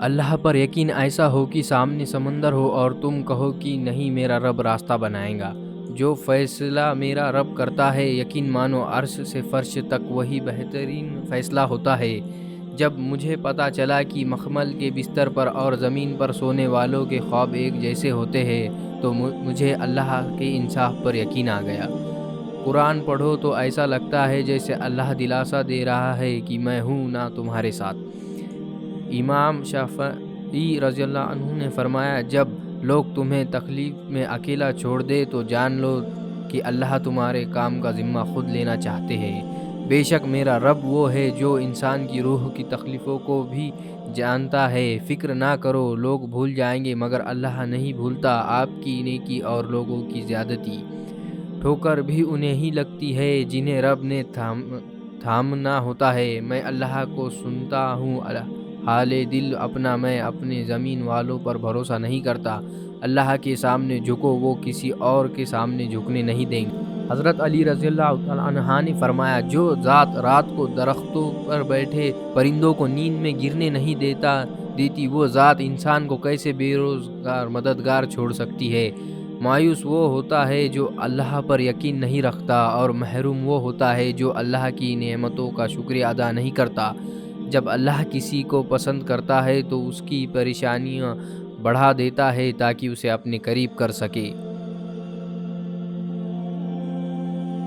اللہ پر یقین ایسا ہو کہ سامنے سمندر ہو اور تم کہو کہ نہیں میرا رب راستہ بنائے گا۔ جو فیصلہ میرا رب کرتا ہے یقین مانو عرش سے فرش تک وہی بہترین فیصلہ ہوتا ہے۔ جب مجھے پتہ چلا کہ مخمل کے بستر پر اور زمین پر سونے والوں کے خواب ایک جیسے ہوتے ہیں تو مجھے اللہ کے انصاف پر یقین آ گیا۔ قرآن پڑھو تو ایسا لگتا ہے جیسے اللہ دلاسا دے رہا ہے کہ میں ہوں نا تمہارے ساتھ۔ امام شافعی رضی اللہ عنہ نے فرمایا، جب لوگ تمہیں تکلیف میں اکیلا چھوڑ دے تو جان لو کہ اللہ تمہارے کام کا ذمہ خود لینا چاہتے ہیں۔ بے شک میرا رب وہ ہے جو انسان کی روح کی تکلیفوں کو بھی جانتا ہے۔ فکر نہ کرو، لوگ بھول جائیں گے مگر اللہ نہیں بھولتا آپ کی نیکی اور لوگوں کی زیادتی۔ ٹھوکر بھی انہیں ہی لگتی ہے جنہیں رب نے تھامنا ہوتا ہے۔ میں اللہ کو سنتا ہوں حال دل اپنا، میں اپنے زمین والوں پر بھروسہ نہیں کرتا۔ اللہ کے سامنے جھکو، وہ کسی اور کے سامنے جھکنے نہیں دیں گے۔ حضرت علی رضی اللہ تعالیٰ عنہ نے فرمایا، جو ذات رات کو درختوں پر بیٹھے پرندوں کو نیند میں گرنے نہیں دیتی وہ ذات انسان کو کیسے بے روزگار مددگار چھوڑ سکتی ہے۔ مایوس وہ ہوتا ہے جو اللہ پر یقین نہیں رکھتا، اور محروم وہ ہوتا ہے جو اللہ کی نعمتوں کا شکریہ ادا نہیں کرتا۔ جب اللہ کسی کو پسند کرتا ہے تو اس کی پریشانیاں بڑھا دیتا ہے تاکہ اسے اپنے قریب کر سکے۔